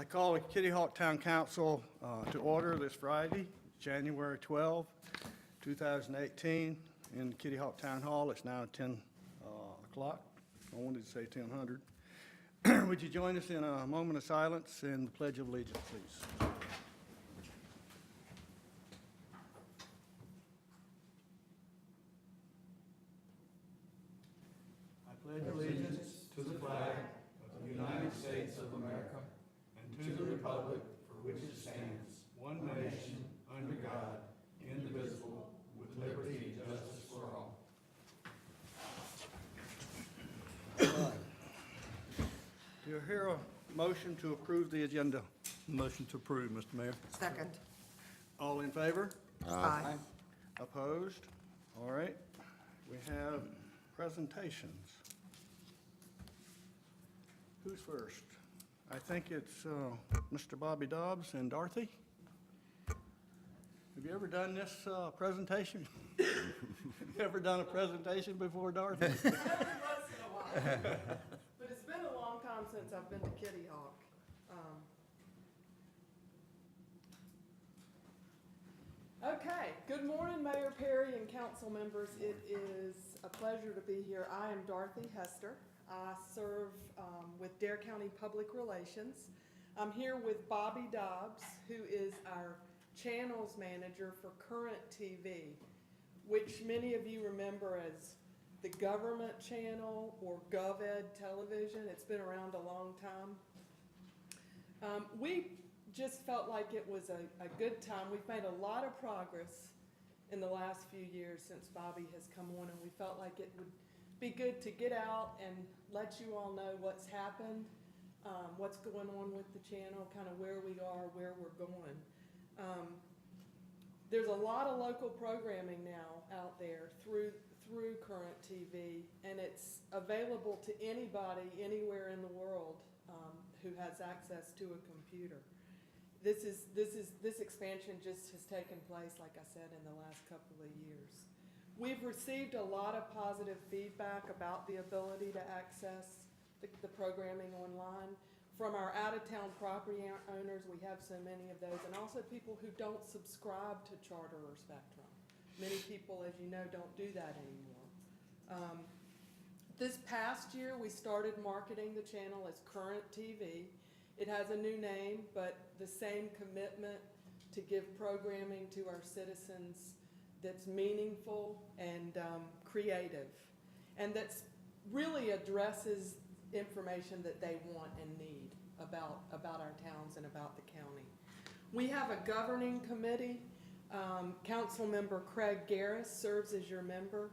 I call the Kitty Hawk Town Council to order this Friday, January 12, 2018, in Kitty Hawk Town Hall. It's now 10 o'clock. I wanted to say 10:00. Would you join us in a moment of silence and the Pledge of Allegiance, please? I pledge allegiance to the flag of the United States of America and to the republic for which it stands, one nation, under God, indivisible, with liberty and justice for all. Do you hear a motion to approve the agenda? Motion to approve, Mr. Mayor. Second. All in favor? Aye. Opposed? All right. We have presentations. Who's first? I think it's Mr. Bobby Dobbs and Dorothy. Have you ever done this presentation? Have you ever done a presentation before, Dorothy? Every once in a while. But it's been a long time since I've been to Kitty Hawk. Okay, good morning, Mayor Perry and council members. It is a pleasure to be here. I am Dorothy Hester. I serve with Dare County Public Relations. I'm here with Bobby Dobbs, who is our channels manager for Current TV, which many of you remember as the government channel or GovEd television. It's been around a long time. We just felt like it was a good time. We've made a lot of progress in the last few years since Bobby has come on, and we felt like it would be good to get out and let you all know what's happened, what's going on with the channel, kind of where we are, where we're going. There's a lot of local programming now out there through Current TV, and it's available to anybody anywhere in the world who has access to a computer. This expansion just has taken place, like I said, in the last couple of years. We've received a lot of positive feedback about the ability to access the programming online. From our out-of-town property owners, we have so many of those, and also people who don't subscribe to Charter or Spectrum. Many people, as you know, don't do that anymore. This past year, we started marketing the channel as Current TV. It has a new name, but the same commitment to give programming to our citizens that's meaningful and creative, and that's really addresses information that they want and need about our towns and about the county. We have a governing committee. Council member Craig Garris serves as your member.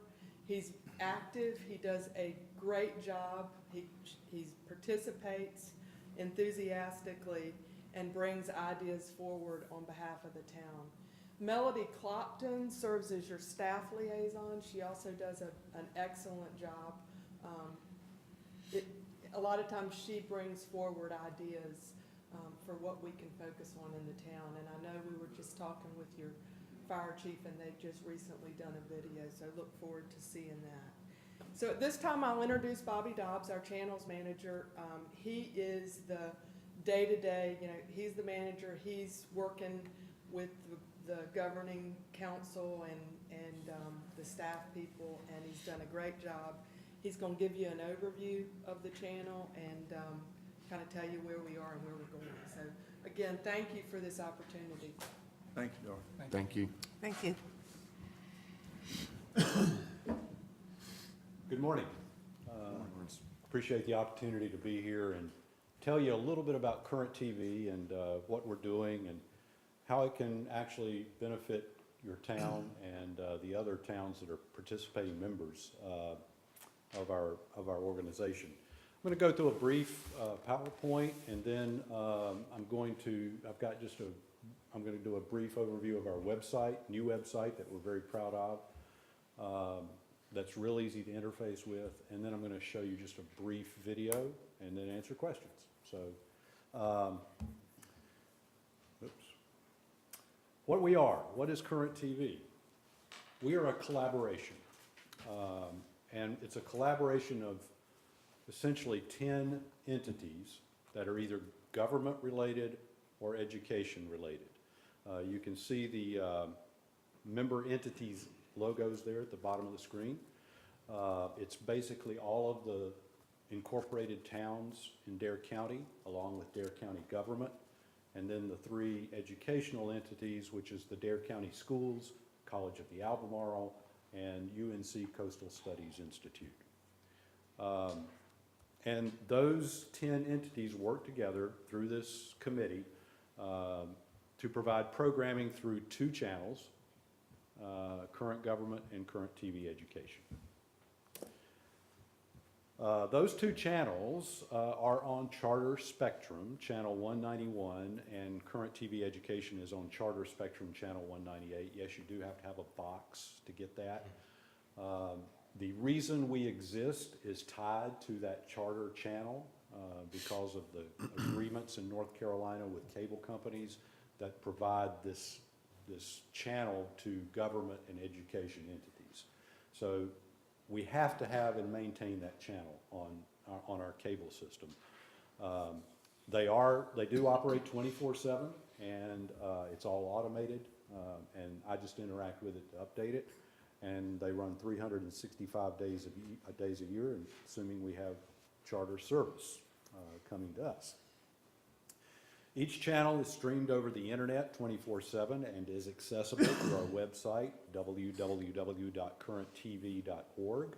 He's active. He does a great job. He participates enthusiastically and brings ideas forward on behalf of the town. Melody Clopton serves as your staff liaison. She also does an excellent job. A lot of times she brings forward ideas for what we can focus on in the town. And I know we were just talking with your fire chief, and they've just recently done a video, so I look forward to seeing that. So at this time, I'll introduce Bobby Dobbs, our channels manager. He is the day-to-day, he's the manager. He's working with the governing council and the staff people, and he's done a great job. He's going to give you an overview of the channel and kind of tell you where we are and where we're going. So again, thank you for this opportunity. Thank you, Dorothy. Thank you. Thank you. Good morning. Appreciate the opportunity to be here and tell you a little bit about Current TV and what we're doing and how it can actually benefit your town and the other towns that are participating members of our organization. I'm going to go through a brief PowerPoint, and then I'm going to do a brief overview of our website, new website that we're very proud of. That's real easy to interface with, and then I'm going to show you just a brief video and then answer questions. So, what is Current TV? We are a collaboration, and it's a collaboration of essentially 10 entities that are either government-related or education-related. You can see the member entities logos there at the bottom of the screen. It's basically all of the incorporated towns in Dare County, along with Dare County government, and then the 3 educational entities, which is the Dare County Schools, College of the Albemarle, and UNC Coastal Studies Institute. And those 10 entities work together through this committee to provide programming through 2 channels, current government and current TV education. Those 2 channels are on Charter Spectrum, channel 191, and current TV education is on Charter Spectrum, channel 198. Yes, you do have to have a box to get that. The reason we exist is tied to that charter channel because of the agreements in North Carolina with cable companies that provide this channel to government and education entities. So we have to have and maintain that channel on our cable system. They do operate 24/7, and it's all automated, and I just interact with it to update it. And they run 365 days a year, assuming we have charter service coming to us. Each channel is streamed over the internet 24/7 and is accessible through our website, www.currenttv.org.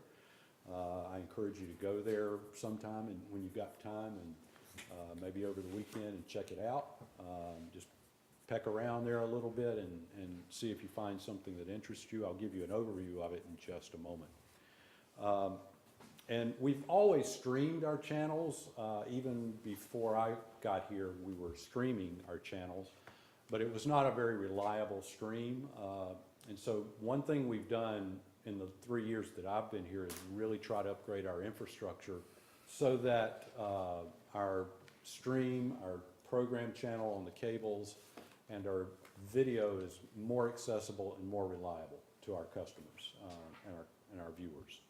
I encourage you to go there sometime and when you've got time, and maybe over the weekend, and check it out. Just peck around there a little bit and see if you find something that interests you. I'll give you an overview of it in just a moment. And we've always streamed our channels. Even before I got here, we were streaming our channels, but it was not a very reliable stream. And so one thing we've done in the 3 years that I've been here is really try to upgrade our infrastructure so that our stream, our program channel on the cables, and our video is more accessible and more reliable to our customers and our viewers.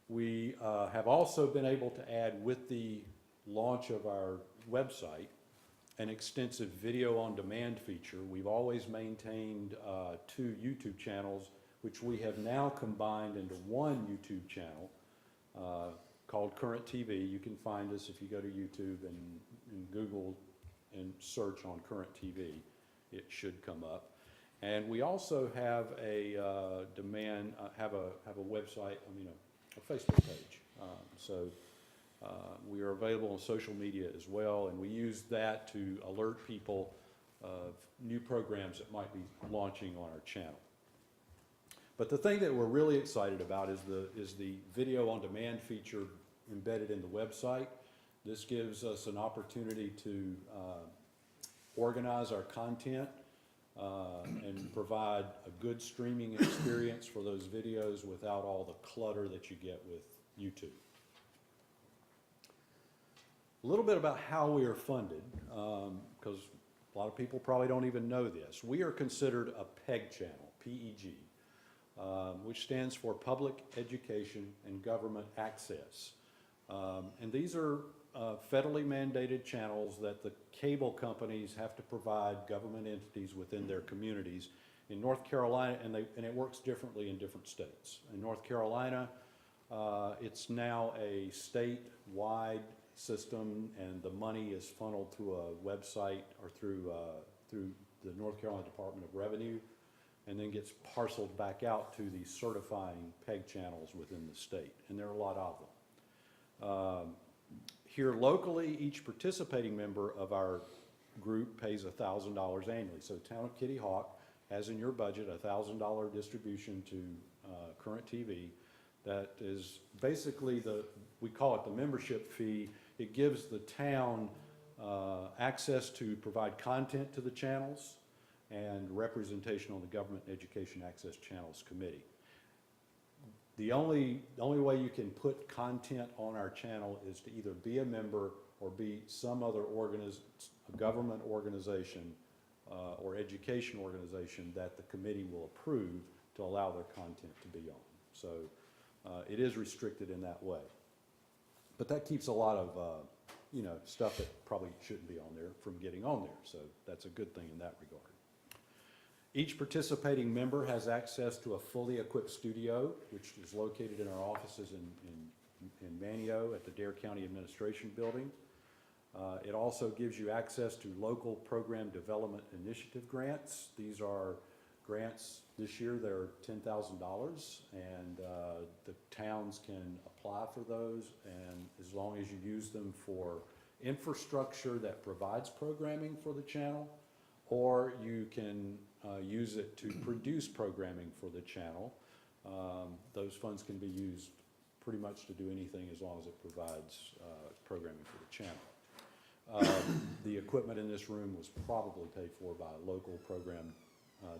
We have also been able to add, with the launch of our website, an extensive video on demand feature. We've always maintained 2 YouTube channels, which we have now combined into 1 YouTube channel called Current TV. You can find us if you go to YouTube and Google and search on Current TV. It should come up. And we also have a have a website, a Facebook page. We are available on social media as well, and we use that to alert people of new programs that might be launching on our channel. But the thing that we're really excited about is the video on demand feature embedded in the website. This gives us an opportunity to organize our content and provide a good streaming experience for those videos without all the clutter that you get with YouTube. A little bit about how we are funded, because a lot of people probably don't even know this. We are considered a PEG channel, PEG, which stands for Public Education and Government Access. And these are federally mandated channels that the cable companies have to provide government entities within their communities. In North Carolina, and it works differently in different states. In North Carolina, it's now a statewide system, and the money is funneled through a website or through the North Carolina Department of Revenue, and then gets parceled back out to the certifying PEG channels within the state, and there are a lot of them. Here locally, each participating member of our group pays $1,000 annually. So the town of Kitty Hawk has in your budget a $1,000 distribution to Current TV. That is basically we call it the membership fee. It gives the town access to provide content to the channels and representation on the Government Education Access Channels Committee. The only way you can put content on our channel is to either be a member or be some other government organization or education organization that the committee will approve to allow their content to be on. So it is restricted in that way. But that keeps a lot of you know, stuff that probably shouldn't be on there from getting on there. So that's a good thing in that regard. Each participating member has access to a fully equipped studio, which is located in our offices in Manio at the Dare County Administration Building. It also gives you access to local program development initiative grants. These are grants, this year they're $10,000, and the towns can apply for those, and as long as you use them for infrastructure that provides programming for the channel, or you can use it to produce programming for the channel. Those funds can be used pretty much to do anything as long as it provides programming for the channel. The equipment in this room was probably paid for by local program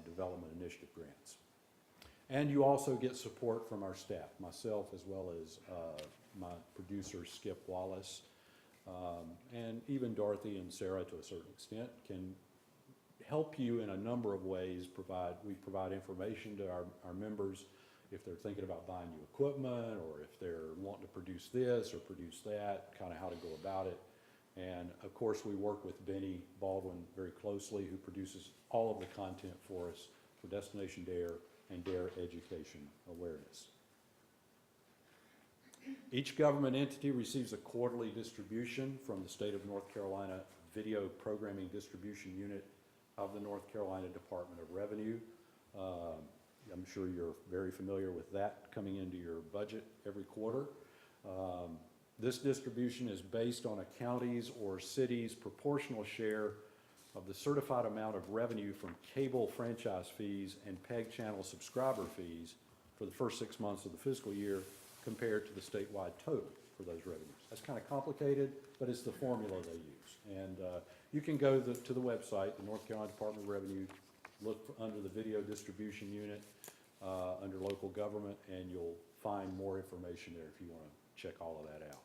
development initiative grants. And you also get support from our staff, myself as well as my producer Skip Wallace, and even Dorothy and Sarah to a certain extent can help you in a number of ways. We provide information to our members if they're thinking about buying new equipment, or if they're wanting to produce this or produce that, kind of how to go about it. And of course, we work with Benny Baldwin very closely, who produces all of the content for us for Destination Dare and Dare Education Awareness. Each government entity receives a quarterly distribution from the State of North Carolina Video Programming Distribution Unit of the North Carolina Department of Revenue. I'm sure you're very familiar with that coming into your budget every quarter. This distribution is based on a county's or city's proportional share of the certified amount of revenue from cable franchise fees and PEG channel subscriber fees for the first 6 months of the fiscal year compared to the statewide total for those revenues. That's kind of complicated, but it's the formula they use. And you can go to the website, the North Carolina Department of Revenue, look under the video distribution unit under local government, and you'll find more information there if you want to check all of that out.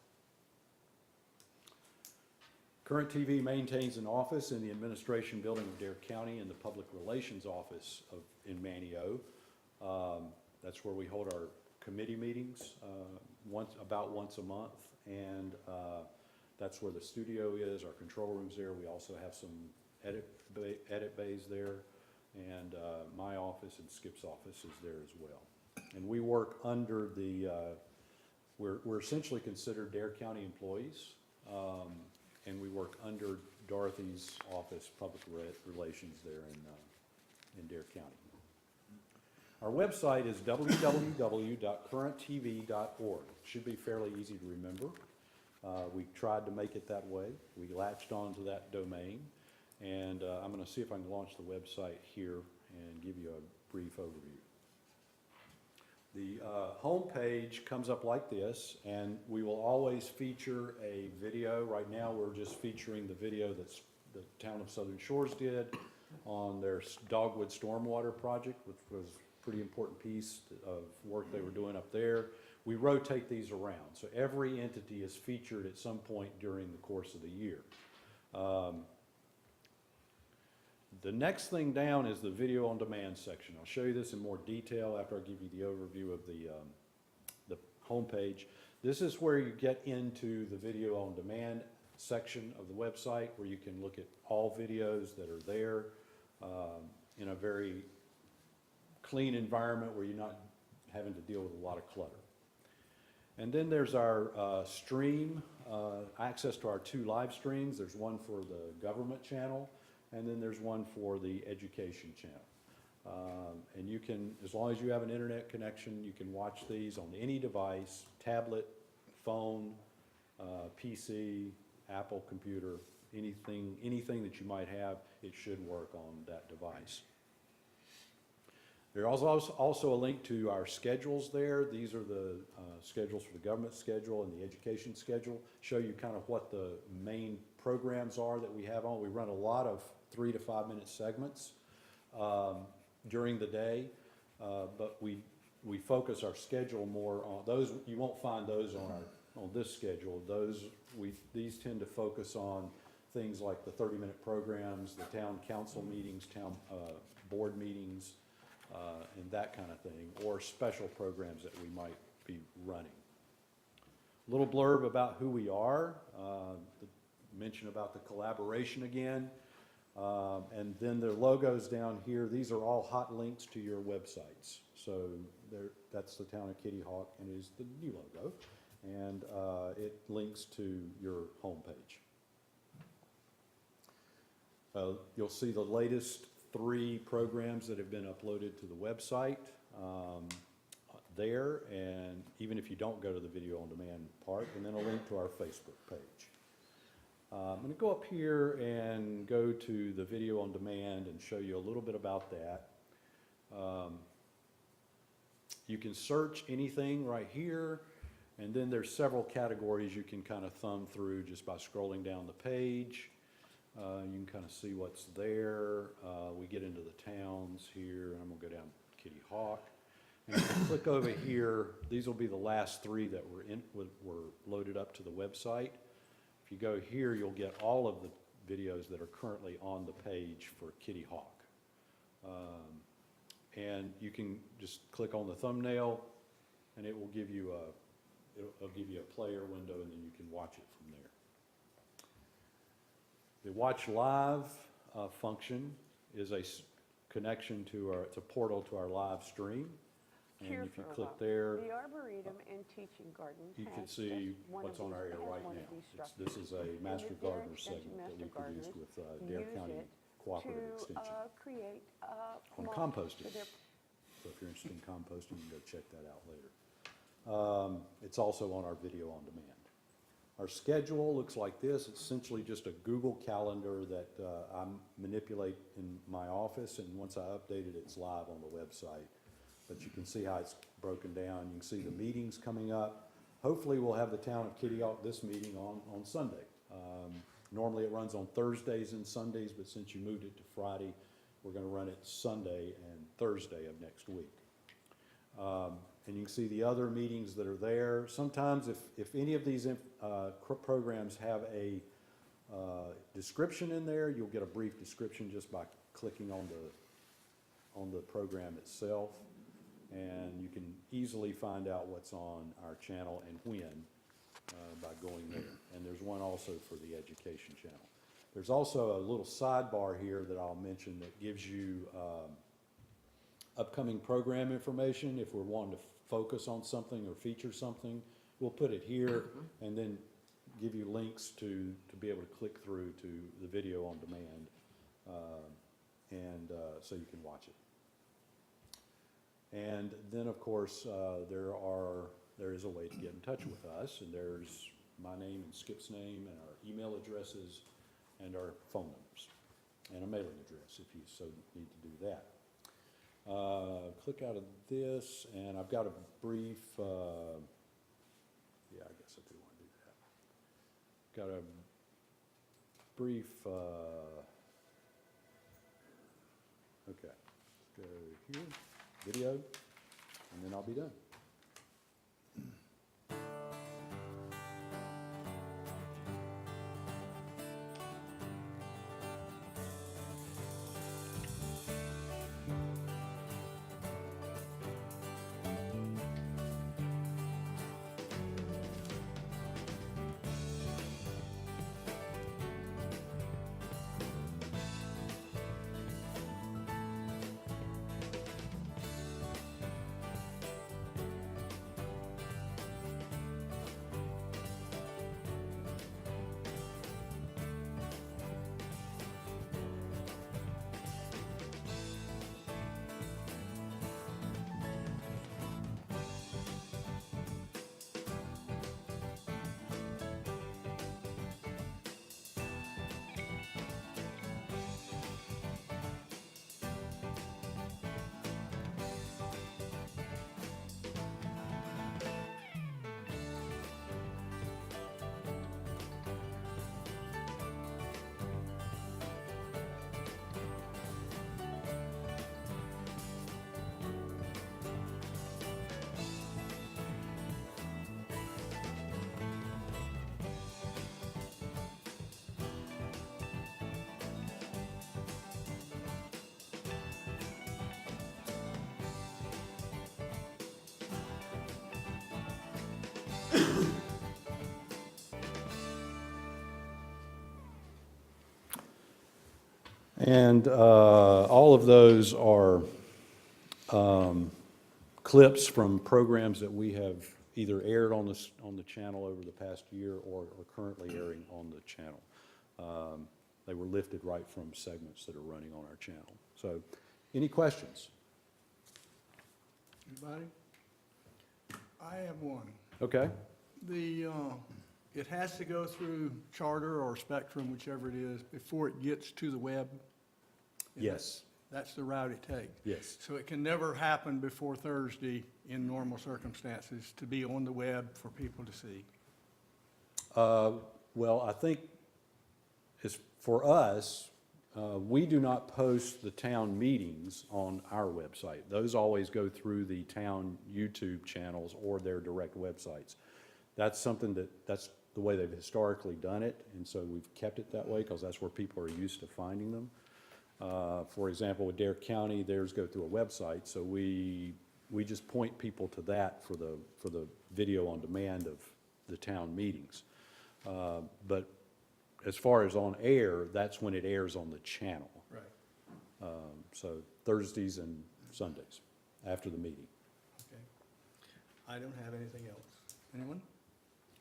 Current TV maintains an office in the administration building of Dare County and the public relations office in Manio. That's where we hold our committee meetings about once a month, and that's where the studio is, our control room's there. We also have some edit bays there, and my office and Skip's office is there as well. And we work under the, we're essentially considered Dare County employees, and we work under Dorothy's office, public relations there in Dare County. Our website is www.currenttv.org. Should be fairly easy to remember. We tried to make it that way. We latched onto that domain, and I'm going to see if I can launch the website here and give you a brief overview. The home page comes up like this, and we will always feature a video. Right now, we're just featuring the video that's the town of Southern Shores did on their Dogwood Stormwater project, which was a pretty important piece of work they were doing up there. We rotate these around, so every entity is featured at some point during the course of the year. The next thing down is the video on demand section. I'll show you this in more detail after I give you the overview of the homepage. This is where you get into the video on demand section of the website, where you can look at all videos that are there in a very clean environment where you're not having to deal with a lot of clutter. And then there's our stream, access to our 2 live streams. There's one for the government channel, and then there's one for the education channel. And you can, as long as you have an internet connection, you can watch these on any device, tablet, phone, PC, Apple computer, anything that you might have, it should work on that device. There's also a link to our schedules there. These are the schedules for the government schedule and the education schedule. Show you kind of what the main programs are that we have on. We run a lot of 3 to 5 minute segments during the day, but we focus our schedule more on those. You won't find those on this schedule. These tend to focus on things like the 30-minute programs, the town council meetings, town board meetings, and that kind of thing, or special programs that we might be running. A little blurb about who we are. mention about the collaboration again. And then the logos down here, these are all hot links to your websites. So that's the Town of Kitty Hawk, and it is the new logo. And it links to your homepage. You'll see the latest 3 programs that have been uploaded to the website there, and even if you don't go to the video on demand part, and then a link to our Facebook page. I'm going to go up here and go to the video on demand and show you a little bit about that. You can search anything right here, and then there's several categories you can kind of thumb through just by scrolling down the page. You can kind of see what's there. We get into the towns here, and I'm going to go down Kitty Hawk. And if you click over here, these will be the last 3 that were loaded up to the website. If you go here, you'll get all of the videos that are currently on the page for Kitty Hawk. And you can just click on the thumbnail, and it will give you it'll give you a player window, and then you can watch it from there. The Watch Live function is a connection to it's a portal to our live stream. And Here if you for a click while. there, The Arboretum and Teaching Garden you can has see just one what's of on our these- air has right one now. of these This is a structures. Master And the Dare Gardener Extension segment that we Master produced Gardeners with Dare use County it Cooperative Extension create on mulch composting. for their So if you're interested in composting, you can go check that out later. It's also on our video on demand. Our schedule looks like this. It's essentially just a Google Calendar that I manipulate in my office, and once I update it, it's live on the website. But you can see how it's broken down. You can see the meetings coming up. Hopefully, we'll have the Town of Kitty Hawk this meeting on Sunday. Normally, it runs on Thursdays and Sundays, but since you moved it to Friday, we're going to run it Sunday and Thursday of next week. And you can see the other meetings that are there. Sometimes if any of these programs have a description in there, you'll get a brief description just by clicking on the program itself. And you can easily find out what's on our channel and when by going there. And there's one also for the education channel. There's also a little sidebar here that I'll mention that gives you upcoming program information. If we're wanting to focus on something or feature something, we'll put it here and then give you links to be able to click through to the video on demand, so you can watch it. And then, of course, there is a way to get in touch with us, and there's my name and Skip's name and our email addresses and our phone numbers and a mailing address if you so need to do that. Click out of this, and I've got a brief, yeah, I guess I do want to do that. Got a brief, okay, let's go here, video, and then I'll be done. And all of those are clips from programs that we have either aired on the channel over the past year or are currently airing on the channel. They were lifted right from segments that are running on our channel. So, any questions? Anybody? I have one. Okay. It has to go through Charter or Spectrum, whichever it is, before it gets to the web? Yes. That's the route it takes? Yes. So it can never happen before Thursday in normal circumstances to be on the web for people to see? Well, I think for us, we do not post the town meetings on our website. Those always go through the town YouTube channels or their direct websites. That's something that's the way they've historically done it, and so we've kept it that way because that's where people are used to finding them. For example, with Dare County, theirs go through a website, so we just point people to that for the video on demand of the town meetings. But as far as on air, that's when it airs on the channel. Right. So Thursdays and Sundays after the meeting. Okay. I don't have anything else. Anyone?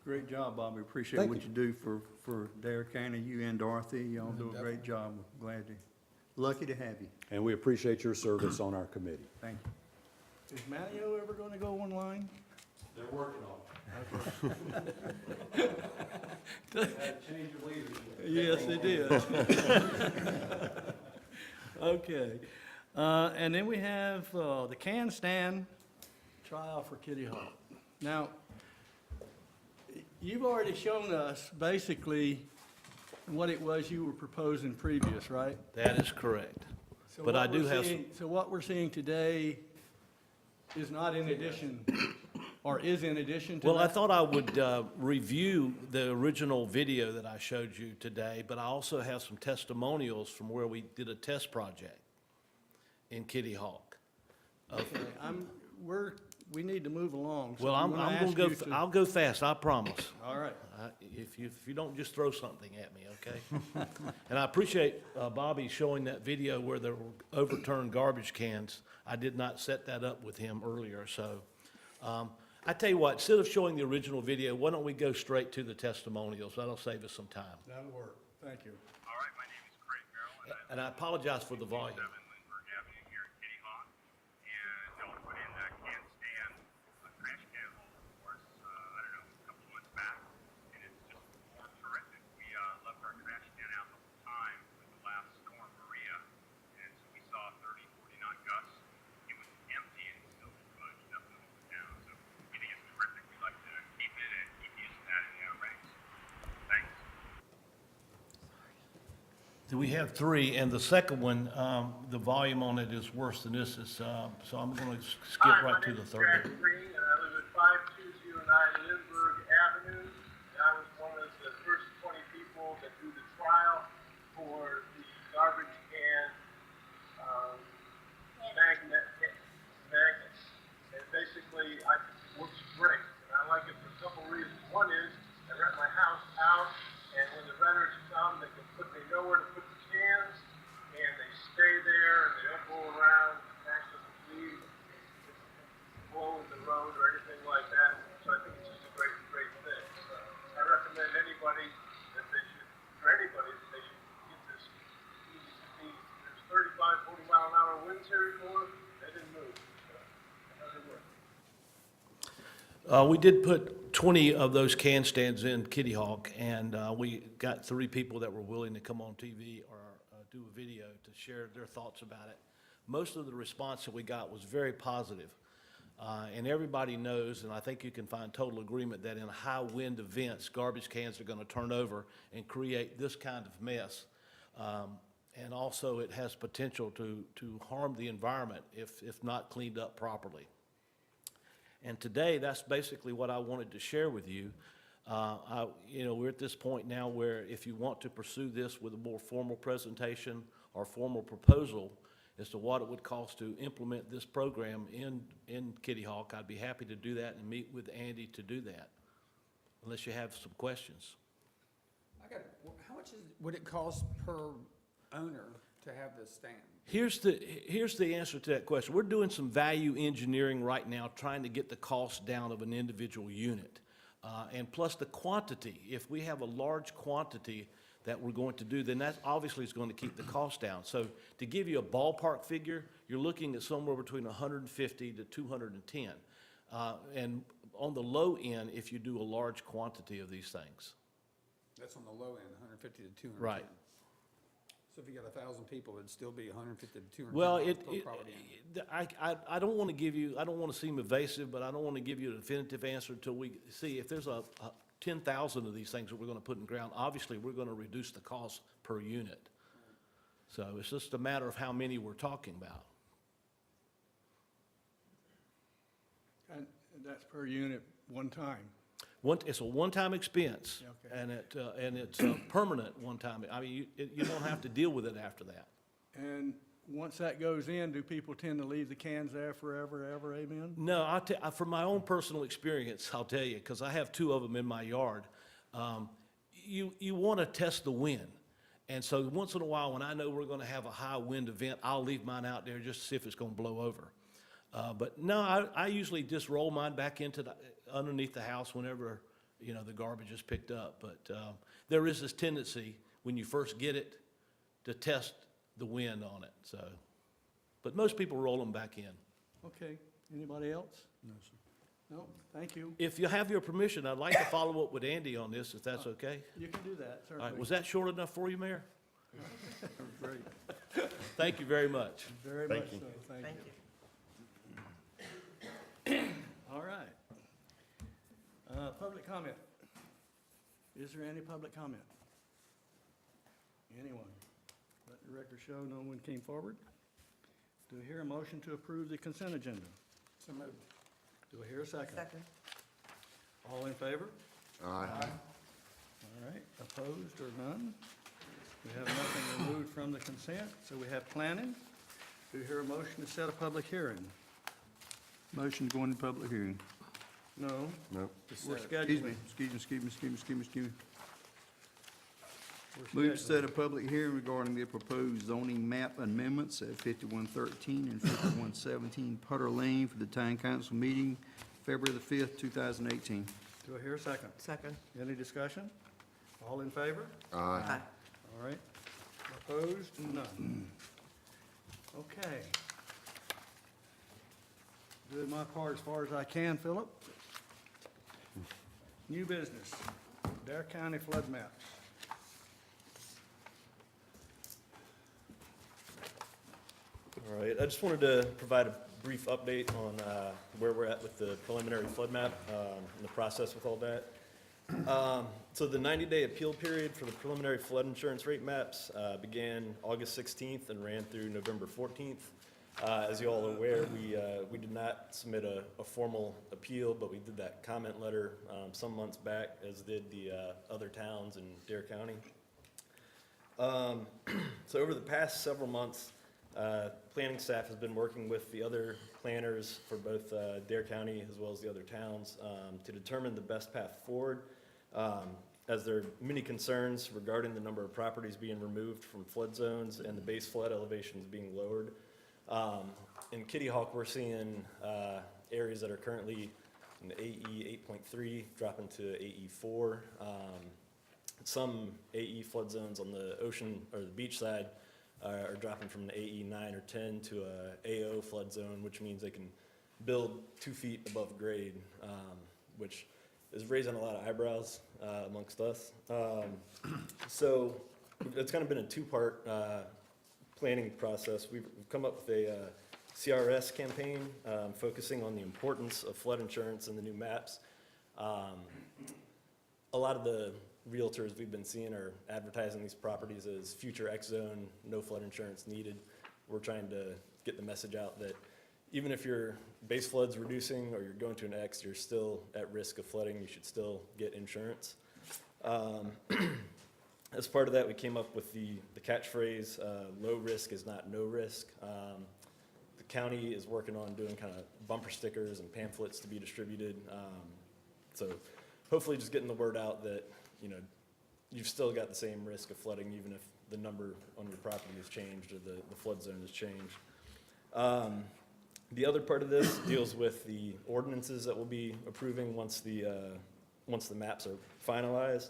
Great job, Bobby. Appreciate Thank what you do for Dare County, you and Dorothy. Y'all do a great job. Lucky to have you. And we appreciate your service on our committee. Thank you. Is Manio ever going to go online? They're working on it. Had a change of leadership. Yes, it did. Okay. And then we have the can stand trial for Kitty Hawk. Now, you've already shown us basically what it was you were proposing previous, right? That is correct. So But what I do we're have seeing- So what we're seeing today is not in addition, or is in addition to that? Well, I thought I would review the original video that I showed you today, but I also have some testimonials from where we did a test project in Kitty Hawk. Okay, we need to move along. so Well, I'm gonna gonna ask go, you to- I'll go fast, I promise. All right. If you don't just throw something at me, okay? And I appreciate Bobby showing that video where there were overturned garbage cans. I did not set that up with him earlier, so. I tell you what, instead of showing the original video, why don't we go straight to the testimonials? That'll save us some time. That'll work. Thank you. All right, my name is Craig Merrill, and And I apologize for the volume. 7 Lindbergh Avenue here in Kitty Hawk. And y'all put in a can stand, a trash can holder for us, I don't know, a couple months back. And it's just performed terrific. We left our trash can out the whole time with the last storm, Maria. And so we saw 30, 40 knot gusts. It was empty and still fudged up the whole town. So we think it's terrific. We'd like to keep it and keep using that in the ranks. Thanks. So we have three, and the second one, the volume on it is worse than this is, so I'm gonna skip right to the third Jack one. Green, and I live at 5209 Lindbergh Avenue. And I was one of the first 20 people that do the trial for the garbage can magnets. And basically, it works great. And I like it for a couple reasons. One is, I rent my house out, and when the renters come, they know where to put the cans, and they stay there, and they don't go around, trash doesn't leave, blow in the road or anything like that. So I think it's just a great, great thing. So I recommend anybody that they should get this. There's 35, 40 mile an hour winds here before, they didn't move. So, how's it work? We did put 20 of those can stands in Kitty Hawk, and we got 3 people that were willing to come on TV or do a video to share their thoughts about it. Most of the response that we got was very positive. And everybody knows, and I think you can find total agreement, that in high wind events, garbage cans are going to turn over and create this kind of mess. And also, it has potential to harm the environment if not cleaned up properly. And today, that's basically what I wanted to share with you. We're at this point now where if you want to pursue this with a more formal presentation or formal proposal as to what it would cost to implement this program in Kitty Hawk, I'd be happy to do that and meet with Andy to do that, unless you have some questions. How much would it cost per owner to have this stand? Here's the answer to that question. We're doing some value engineering right now, trying to get the cost down of an individual unit. And plus the quantity. If we have a large quantity that we're going to do, then that obviously is going to keep the cost down. So to give you a ballpark figure, you're looking at somewhere between 150 to 210. And on the low end, if you do a large quantity of these things. That's on the low end, 150 to 200. Right. So if you got 1,000 people, it'd still be 150 to 200. Well, per property owner. I don't want to give you, I don't want to seem evasive, but I don't want to give you a definitive answer until we see if there's a 10,000 of these things that we're going to put in ground. Obviously, we're going to reduce the cost per unit. So it's just a matter of how many we're talking about. And that's per unit, one time. It's a one-time expense, Okay. and it's a permanent one-time. I mean, you don't have to deal with it after that. And once that goes in, do people tend to leave the cans there forever, ever, amen? No, from my own personal experience, I'll tell you, because I have 2 of them in my yard. You want to test the wind. And so once in a while, when I know we're going to have a high wind event, I'll leave mine out there just to see if it's going to blow over. But no, I usually just roll mine back into underneath the house whenever, the garbage is picked up. But there is this tendency, when you first get it, to test the wind on it, so. But most people roll them back in. Okay, anybody else? No, sir. No, thank you. If you have your permission, I'd like to follow up with Andy on this, if that's okay. You can do that, All right, certainly. was that short enough for you, Mayor? Great. Thank you very much. Very much so, thank you. All right. Public comment. Is there any public comment? Anyone? Let the record show no one came forward. Do I hear a motion to approve the consent agenda? So moved. Do I hear a second? Second. All in favor? Aye. All right, opposed or none? We have nothing removed from the consent, so we have planning. Do you hear a motion to set a public hearing? Motion to go into public hearing. No, Nope. we're Excuse me, scheduling. excuse me. We're Move to scheduling. set a public hearing regarding the proposed zoning map amendments at 5113 and 5117 Putter Lane for the town council meeting, February the 5th, 2018. Do I hear a second? Second. Any discussion? All in favor? Aye. All right. Opposed? None. Okay. Doing my part as far as I can, Philip. New business, Dare County flood maps. All right, I just wanted to provide a brief update on where we're at with the preliminary flood map and the process with all that. So the 90-day appeal period for the preliminary flood insurance rate maps began August 16th and ran through November 14th. As you all are aware, we did not submit a formal appeal, but we did that comment letter some months back, as did the other towns in Dare County. So over the past several months, planning staff has been working with the other planners for both Dare County as well as the other towns to determine the best path forward, as there are many concerns regarding the number of properties being removed from flood zones and the base flood elevations being lowered. In Kitty Hawk, we're seeing areas that are currently in AE 8.3 dropping to AE 4. Some AE flood zones on the ocean or the beach side are dropping from an AE 9 or 10 to a AO flood zone, which means they can build 2 feet above grade, which is raising a lot of eyebrows amongst us. So it's kind of been a 2-part planning process. We've come up with a CRS campaign focusing on the importance of flood insurance in the new maps. A lot of the realtors we've been seeing are advertising these properties as future X zone, no flood insurance needed. We're trying to get the message out that even if your base flood's reducing or you're going to an X, you're still at risk of flooding. You should still get insurance. As part of that, we came up with the catchphrase, low risk is not no risk. The county is working on doing kind of bumper stickers and pamphlets to be distributed. So hopefully just getting the word out that, you've still got the same risk of flooding even if the number on your property has changed or the flood zone has changed. The other part of this deals with the ordinances that we'll be approving once the maps are finalized.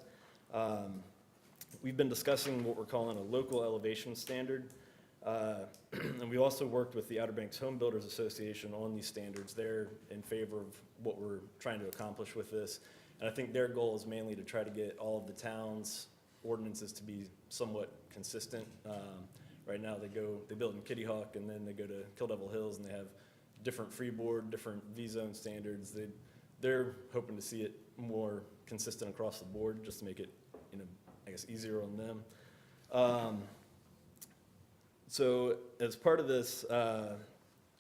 We've been discussing what we're calling a local elevation standard. And we also worked with the Outer Banks Home Builders Association on these standards. They're in favor of what we're trying to accomplish with this. And I think their goal is mainly to try to get all of the town's ordinances to be somewhat consistent. Right now, they build in Kitty Hawk, and then they go to Kill Devil Hills, and they have different freeboard, different V-zone standards. They're hoping to see it more consistent across the board, just to make it, I guess, easier on them. So as part of this,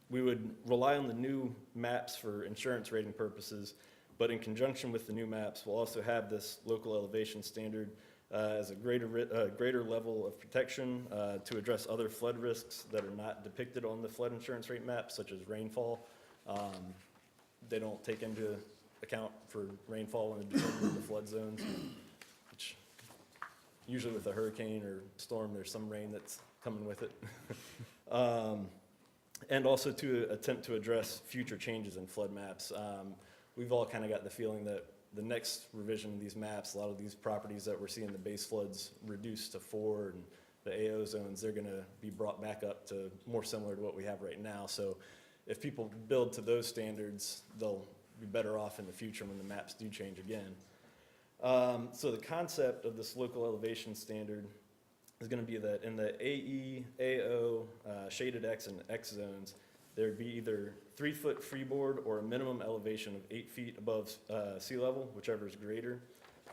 we would rely on the new maps for insurance rating purposes, but in conjunction with the new maps, we'll also have this local elevation standard as a greater level of protection to address other flood risks that are not depicted on the flood insurance rate map, such as rainfall. They don't take into account for rainfall in the flood zones, which usually with a hurricane or storm, there's some rain that's coming with it. And also to attempt to address future changes in flood maps. We've all kind of got the feeling that the next revision of these maps, a lot of these properties that we're seeing the base floods reduced to 4 and the AO zones, they're going to be brought back up to more similar to what we have right now. So if people build to those standards, they'll be better off in the future when the maps do change again. So the concept of this local elevation standard is going to be that in the AE, AO, shaded X and X zones, there'd be either 3-foot freeboard or a minimum elevation of 8 feet above sea level, whichever is greater.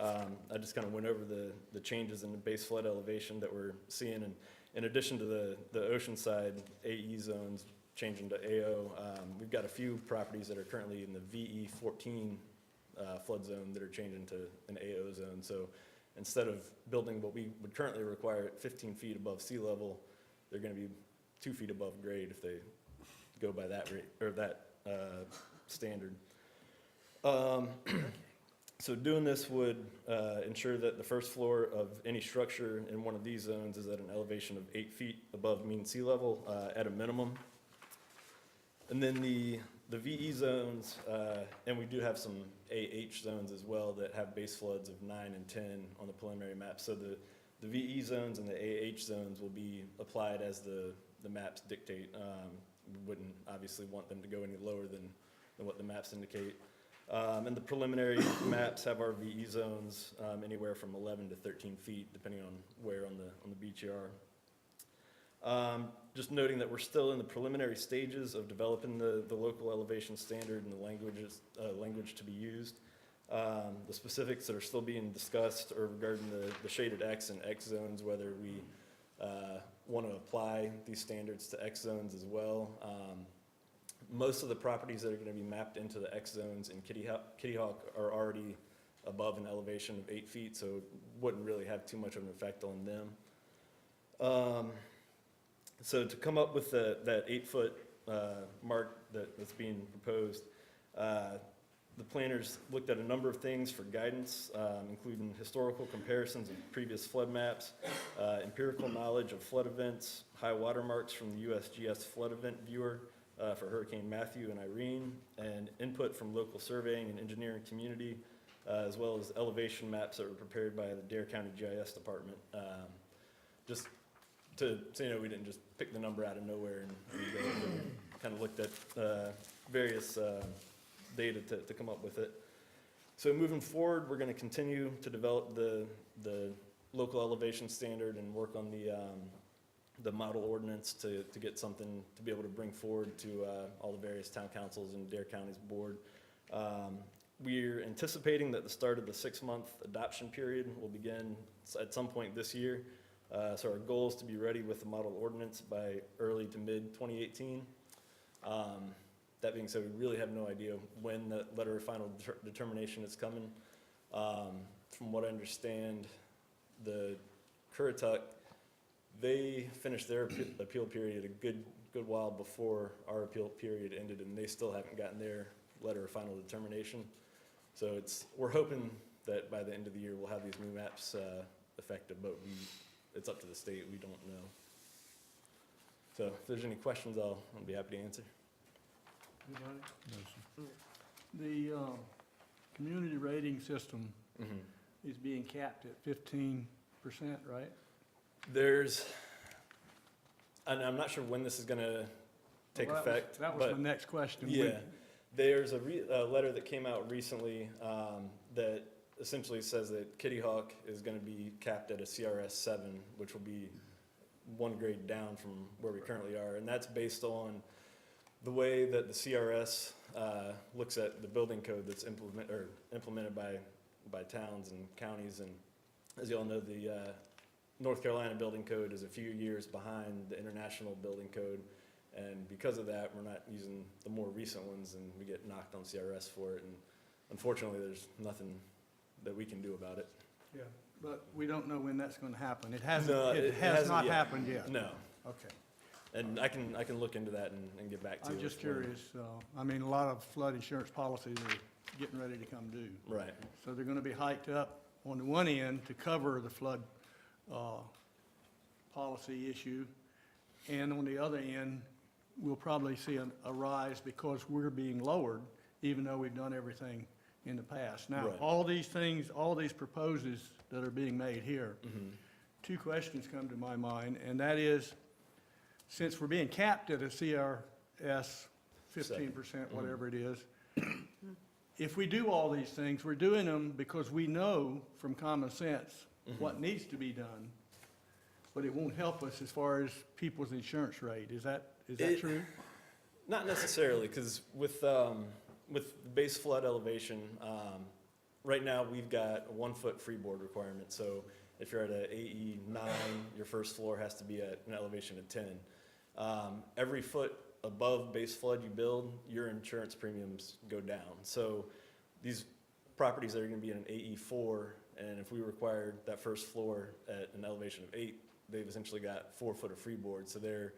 I just kind of went over the changes in the base flood elevation that we're seeing. And in addition to the Oceanside AE zones changing to AO, we've got a few properties that are currently in the VE 14 flood zone that are changing to an AO zone. So instead of building what we would currently require at 15 feet above sea level, they're going to be 2 feet above grade if they go by that rate or that standard. So doing this would ensure that the first floor of any structure in one of these zones is at an elevation of 8 feet above mean sea level at a minimum. And then the VE zones, and we do have some AH zones as well that have base floods of 9 and 10 on the preliminary map. So the VE zones and the AH zones will be applied as the maps dictate. We wouldn't obviously want them to go any lower than what the maps indicate. And the preliminary maps have our VE zones anywhere from 11 to 13 feet, depending on where on the beach you are. Just noting that we're still in the preliminary stages of developing the local elevation standard and the language to be used. The specifics that are still being discussed are regarding the shaded X and X zones, whether we want to apply these standards to X zones as well. Most of the properties that are going to be mapped into the X zones in Kitty Hawk are already above an elevation of 8 feet, so it wouldn't really have too much of an effect on them. So to come up with that 8-foot mark that's being proposed, the planners looked at a number of things for guidance, including historical comparisons of previous flood maps, empirical knowledge of flood events, high water marks from the USGS flood event viewer for Hurricane Matthew and Irene, and input from local surveying and engineering community, as well as elevation maps that were prepared by the Dare County GIS Department. Just so you know, we didn't just pick the number out of nowhere and kind of looked at various data to come up with it. So moving forward, we're going to continue to develop the local elevation standard and work on the model ordinance to get something to be able to bring forward to all the various town councils and Dare County's board. We're anticipating that the start of the 6-month adoption period will begin at some point this year. So our goal is to be ready with the model ordinance by early to mid 2018. That being said, we really have no idea when the letter of final determination is coming. From what I understand, the Currituck, they finished their appeal period a good while before our appeal period ended, and they still haven't gotten their letter of final determination. So we're hoping that by the end of the year we'll have these new maps effective, but it's up to the state, we don't know. So if there's any questions, I'll be happy to answer. The community rating system is being capped at 15%, right? And I'm not sure when this is gonna take Well, that was- effect. That was but my next question. Yeah, there's a letter that came out recently that essentially says that Kitty Hawk is gonna be capped at a CRS 7, which will be one grade down from where we currently are. And that's based on the way that the CRS looks at the building code that's implemented by towns and counties. And as you all know, the North Carolina building code is a few years behind the international building code. And because of that, we're not using the more recent ones, and we get knocked on CRS for it. And unfortunately, there's nothing that we can do about it. Yeah, but we don't know when that's going to happen. It No, hasn't, it it has hasn't not yet. happened yet. No, Okay. and I can look into that and get back to you. I'm just with when- curious. I mean, a lot of flood insurance policies are getting ready to come due. Right, So they're going to be hiked up on the one end to cover the flood policy issue. And on the other end, we'll probably see a rise because we're being lowered, even though we've done everything in the past. Now, Right. all these things, all these proposals that are being made here, two questions come to my mind, and that is, since we're being capped at a CRS 15%, whatever it is, if we do all these things, we're doing them because we know from common sense what needs to be done, but it won't help us as far as people's insurance rate. Is that It- true? not necessarily, because with the base flood elevation, right now, we've got a 1-foot freeboard requirement. So if you're at a AE 9, your first floor has to be at an elevation of 10. Every foot above base flood you build, your insurance premiums go down. So these properties that are gonna be in an AE 4, and if we required that first floor at an elevation of 8, they've essentially got 4 foot of freeboard, so their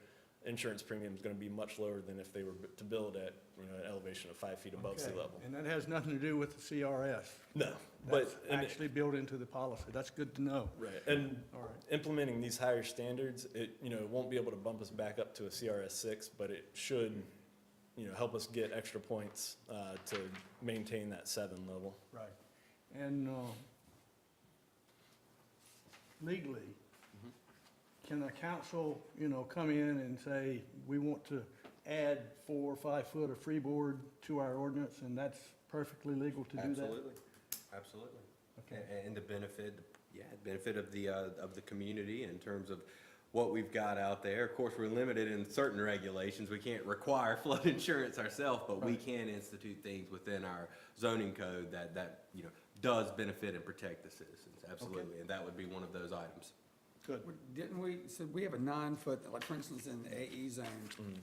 insurance premium is gonna be much lower than if they were to build at, an elevation of 5 feet above sea Okay. level. And that has nothing to do with the CRS. No, That's but, actually built into the policy. That's good to know. right, and All right. implementing these higher standards, it won't be able to bump us back up to a CRS 6, but it should, help us get extra points to maintain that 7 level. Right. And legally, can a council, come in and say, we want to add 4 or 5 foot of freeboard to our ordinance, and that's perfectly legal to do that? Absolutely. Okay. And the benefit of the community in terms of what we've got out there. Of course, we're limited in certain regulations. We can't require flood insurance ourselves, but we can institute things within our zoning code that does benefit and protect the citizens, absolutely. And that would be one of those items. Good. Didn't we, so we have a 9-foot, like for instance, in the AE zone,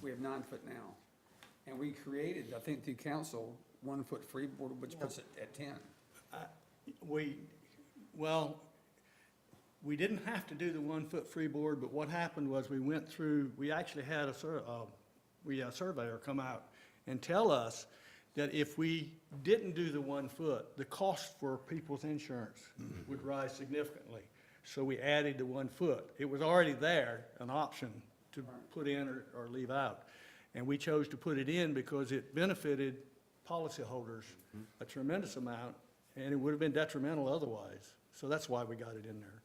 we have 9 foot now. And we created, I think through council, 1-foot freeboard, which puts it at 10. We didn't have to do the 1-foot freeboard, but what happened was we actually had a surveyor come out and tell us that if we didn't do the 1 foot, the cost for people's insurance would rise significantly. So we added the 1 foot. It was already there, an option to put in or leave out. And we chose to put it in because it benefited policyholders a tremendous amount, and it would have been detrimental otherwise. So that's why we got it in there.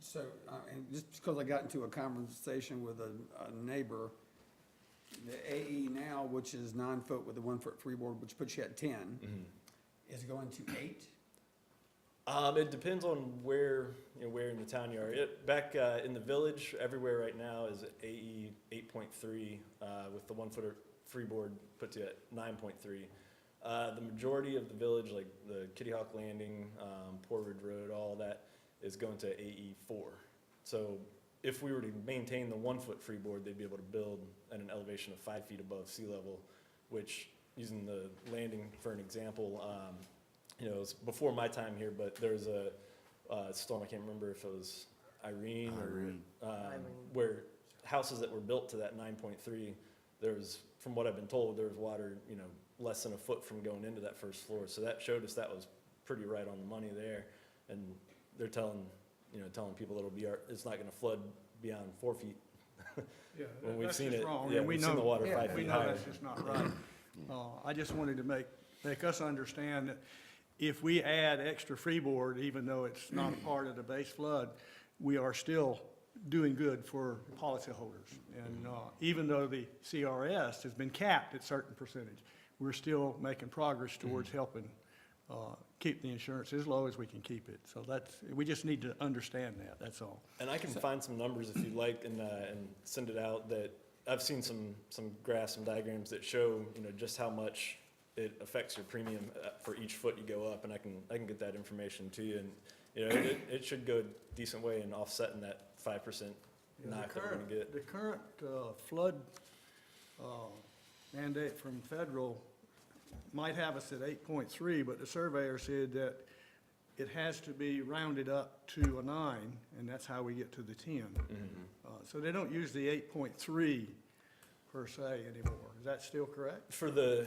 So, and just because I got into a conversation with a neighbor, the AE now, which is 9 foot with a 1-foot freeboard, which puts you at 10, is going to 8? It depends on where in the town you are. Back in the village, everywhere right now is AE 8.3 with the 1-foot freeboard puts you at 9.3. The majority of the village, like the Kitty Hawk Landing, Poor Ridge Road, all that is going to AE 4. So if we were to maintain the 1-foot freeboard, they'd be able to build at an elevation of 5 feet above sea level, which, using the landing for an example, it was before my time here, but there was a storm, I can't remember if it was Irene or where houses that were built to that 9.3, there was, from what I've been told, there was water, less than a foot from going into that first floor. So that showed us that was pretty right on the money there. And they're telling people it'll be, it's not gonna flood beyond 4 feet. Yeah, When we've that's seen just it, wrong, yeah, and we we've seen the know- water Yeah, 5 We feet know higher. that's just not right. I just wanted to make us understand that if we add extra freeboard, even though it's not a part of the base flood, we are still doing good for policyholders. And even though the CRS has been capped at certain percentage, we're still making progress towards helping keep the insurance as low as we can keep it. So we just need to understand that, that's all. And I can find some numbers if you'd like and send it out that, I've seen some graphs, some diagrams that show, just how much it affects your premium for each foot you go up, and I can get that information to you. And, it should go a decent way in offsetting that 5% knock that we're gonna get. The current flood mandate from federal might have us at 8.3, but the surveyor said that it has to be rounded up to a 9, and that's how we get to the 10. So they don't use the 8.3 per se anymore. Is that still correct? For the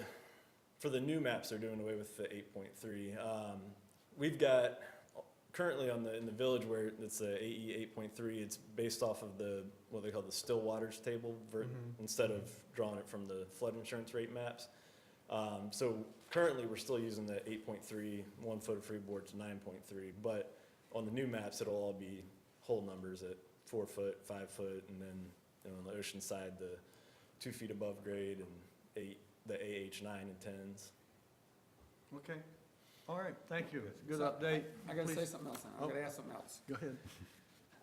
new maps, they're doing away with the 8.3. We've got, currently in the village where it's the AE 8.3, it's based off of what they call the still waters table, instead of drawing it from the flood insurance rate maps. So currently, we're still using the 8.3, 1 foot of freeboard to 9.3, but on the new maps, it'll all be whole numbers at 4 foot, 5 foot, and then, on the ocean side, the 2 feet above grade and the AH 9 and 10s. Okay. All right, thank you. It's a good So, update. I gotta say Please, something else, I gotta ask something else. Go ahead.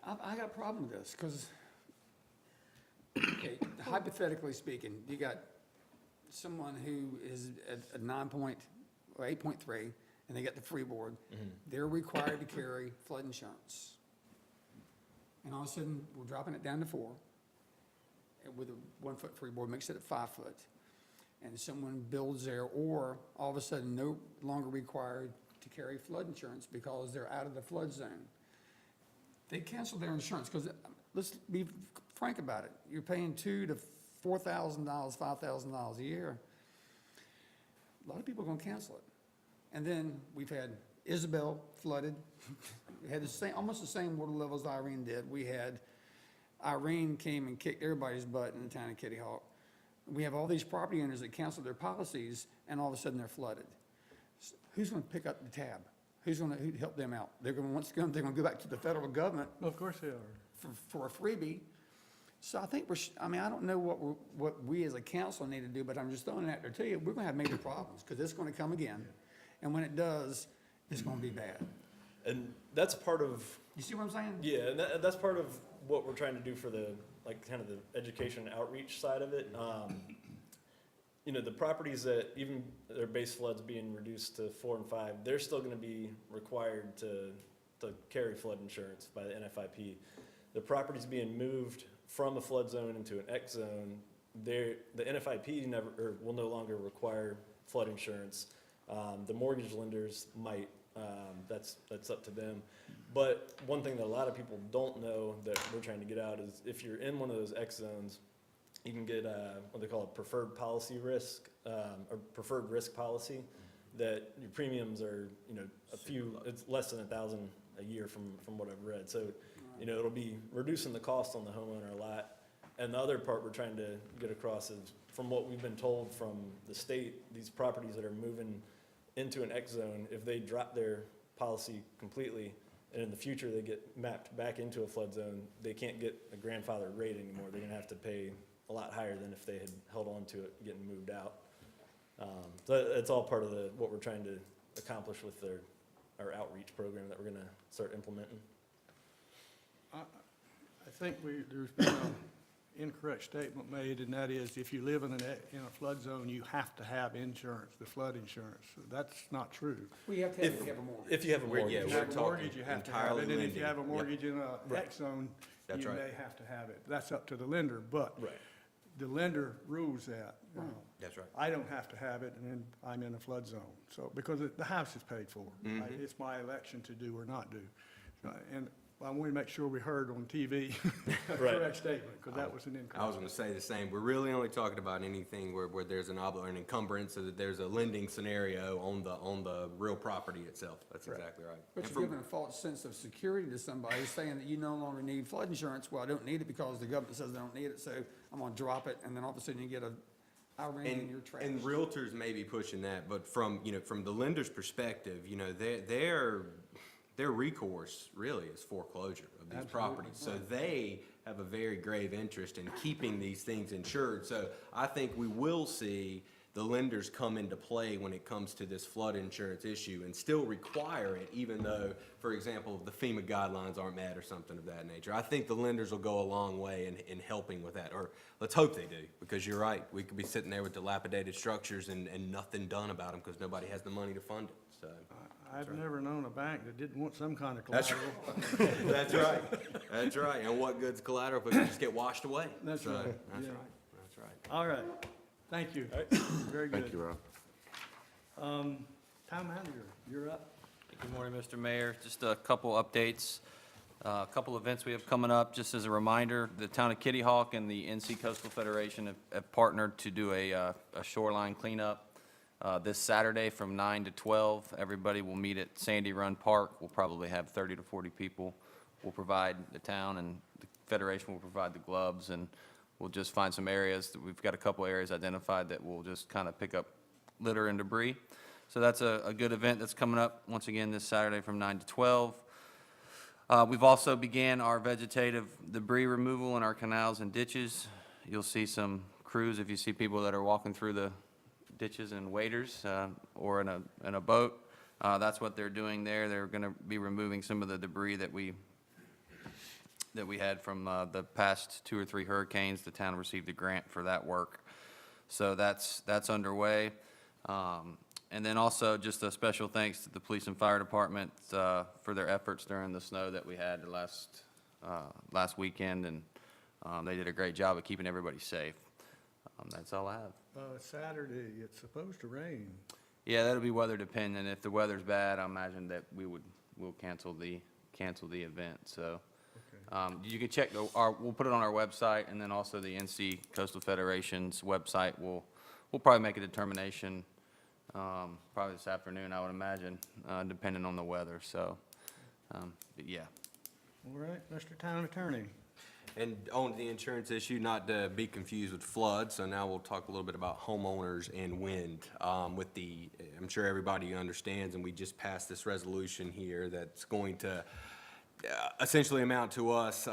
I got a problem with this, because, okay, hypothetically speaking, you got someone who is at a 8.3, and they get the freeboard, they're required to carry flood insurance. And all of a sudden, we're dropping it down to 4, and with a 1 foot freeboard, makes it at 5 foot. And someone builds there, or all of a sudden, no longer required to carry flood insurance because they're out of the flood zone. They cancel their insurance, because, let's be frank about it, you're paying $2,000 to $4,000, $5,000 a year. A lot of people are gonna cancel it. And then we've had Isabel flooded, we had almost the same water levels Irene did. Irene came and kicked everybody's butt in the town of Kitty Hawk. We have all these property owners that cancel their policies, and all of a sudden they're flooded. Who's gonna pick up the tab? Who's gonna help them out? They're gonna go back to the federal government Of course they are. for a freebie. So I think I don't know what we as a council need to do, but I'm just throwing it out there to you. We're gonna have major problems, because it's gonna come again. And when it does, it's gonna be bad. And that's part of, You see what I'm saying? yeah, and that's part of what we're trying to do for the education outreach side of it. The properties that even their base floods being reduced to 4 and 5, they're still gonna be required to carry flood insurance by the NFIP. The properties being moved from a flood zone into an X zone, the NFIP will no longer require flood insurance. The mortgage lenders might, that's up to them. But one thing that a lot of people don't know that we're trying to get out is if you're in one of those X zones, you can get what they call a preferred policy risk, or preferred risk policy, that your premiums are, it's less than $1,000 a year from what I've read. So, it'll be reducing the cost on the homeowner a lot. And the other part we're trying to get across is, from what we've been told from the state, these properties that are moving into an X zone, if they drop their policy completely, and in the future they get mapped back into a flood zone, they can't get a grandfathered rate anymore. They're gonna have to pay a lot higher than if they had held on to it getting moved out. So that's all part of what we're trying to accomplish with our outreach program that we're gonna start implementing. I think there's been an incorrect statement made, and that is, if you live in a flood zone, you have to have insurance, the flood insurance. That's not true. We have to have a mortgage. If you have a mortgage. Yeah, If you we're have a talking mortgage, you have to have entirely it, and if lending. you have a Yep. mortgage in a X zone, That's you right. may have to have it. That's up to the lender, but Right. the lender rules that. That's right. I don't have to have it, and then I'm in a flood zone, so, because the house is paid for. Mm-hmm. It's my election to do or not do. And I wanted to make sure we heard on TV a Right. correct statement, because that was an incorrect. I was gonna say the same. We're really only talking about anything where there's an an encumbrance, so that there's a lending scenario on the real property itself. That's exactly right. But And you're from- giving a false sense of security to somebody, saying that you no longer need flood insurance. Well, I don't need it because the government says I don't need it, so I'm gonna drop it, and then all of a sudden you get a Iran in your trash. And realtors may be pushing that, but from the lender's perspective, their recourse really is foreclosure of these properties. So they have a very grave interest in keeping these things insured. So I think we will see the lenders come into play when it comes to this flood insurance issue and still require it, even though, for example, the FEMA guidelines aren't met or something of that nature. I think the lenders will go a long way in helping with that, or let's hope they do, because you're right. We could be sitting there with dilapidated structures and nothing done about them because nobody has the money to fund it, so. I've never known a bank that didn't want some kind of That's collateral. That's right. That's right. And what good's collateral if it can just get washed away? That's So, right. That's Yeah. right. That's right. All right, thank you. Very good. Thank you, Rob. Town manager, you're up. Good morning, Mr. Mayor. Just a couple updates, a couple events we have coming up. Just as a reminder, the town of Kitty Hawk and the NC Coastal Federation have partnered to do a shoreline cleanup this Saturday from 9 to 12. Everybody will meet at Sandy Run Park. We'll probably have 30 to 40 people. We'll provide the town, and the Federation will provide the gloves, and we'll just find some areas. We've got a couple areas identified that we'll just kind of pick up litter and debris. So that's a good event that's coming up, once again, this Saturday from 9 to 12. We've also began our vegetative debris removal in our canals and ditches. You'll see some crews, if you see people that are walking through the ditches and waders, or in a boat. That's what they're doing there. They're going to be removing some of the debris that we had from the past 2 or 3 hurricanes. The town received a grant for that work. So that's underway. And then also just a special thanks to the police and fire department for their efforts during the snow that we had last weekend, and they did a great job of keeping everybody safe. That's all I have. Saturday, it's supposed to rain. Yeah, that'll be weather dependent. If the weather's bad, I imagine that we'll cancel the event. So you can check we'll put it on our website, and then also the NC Coastal Federation's website. We'll probably make a determination probably this afternoon, I would imagine, depending on the weather. So, but yeah. All right, Mr. Town Attorney. And on the insurance issue, not to be confused with flood, so now we'll talk a little bit about homeowners and wind. I'm sure everybody understands, and we just passed this resolution here that's going to essentially amount to us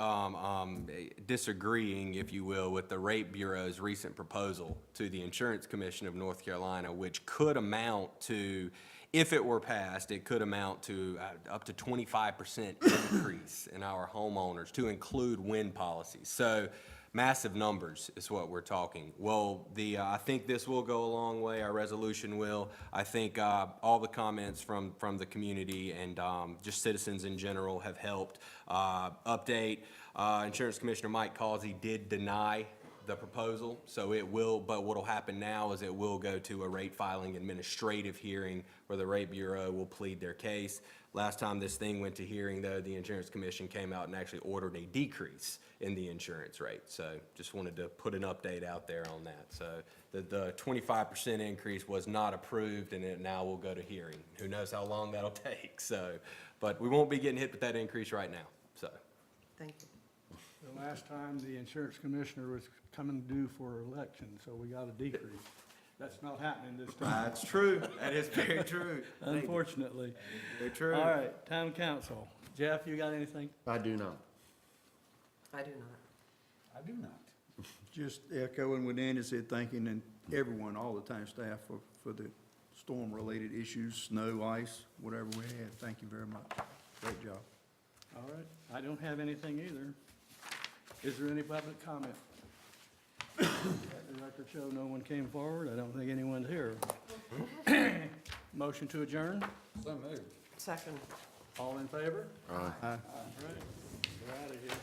disagreeing, if you will, with the Rate Bureau's recent proposal to the Insurance Commission of North Carolina, which could amount to, if it were passed, it could amount to up to 25% increase in our homeowners to include wind policies. So massive numbers is what we're talking. Well, I think this will go a long way. Our resolution will. I think all the comments from the community and just citizens in general have helped. Update, Insurance Commissioner Mike Causey did deny the proposal, so it will, but what'll happen now is it will go to a rate filing administrative hearing where the Rate Bureau will plead their case. Last time this thing went to hearing, though, the Insurance Commission came out and actually ordered a decrease in the insurance rate. So just wanted to put an update out there on that. So the 25% increase was not approved, and it now will go to hearing. Who knows how long that'll take, so, but we won't be getting hit with that increase right now, so. Thank you. The last time the insurance commissioner was coming due for election, so we got a decrease. That's not happening this time, That's true. That is very true. unfortunately. Very true. All right, town council. Jeff, you got anything? I do not. I do not. I do not. Just echoing what Andy said, thanking and everyone, all the town staff for the storm-related issues, snow, ice, whatever we had. Thank you very much. Great job. All right, I don't have anything either. Is there any public comment? Let the record show no one came forward. I don't think anyone's here. Motion to adjourn? So moved. Second. All in favor? Aye. All right, we're out of here.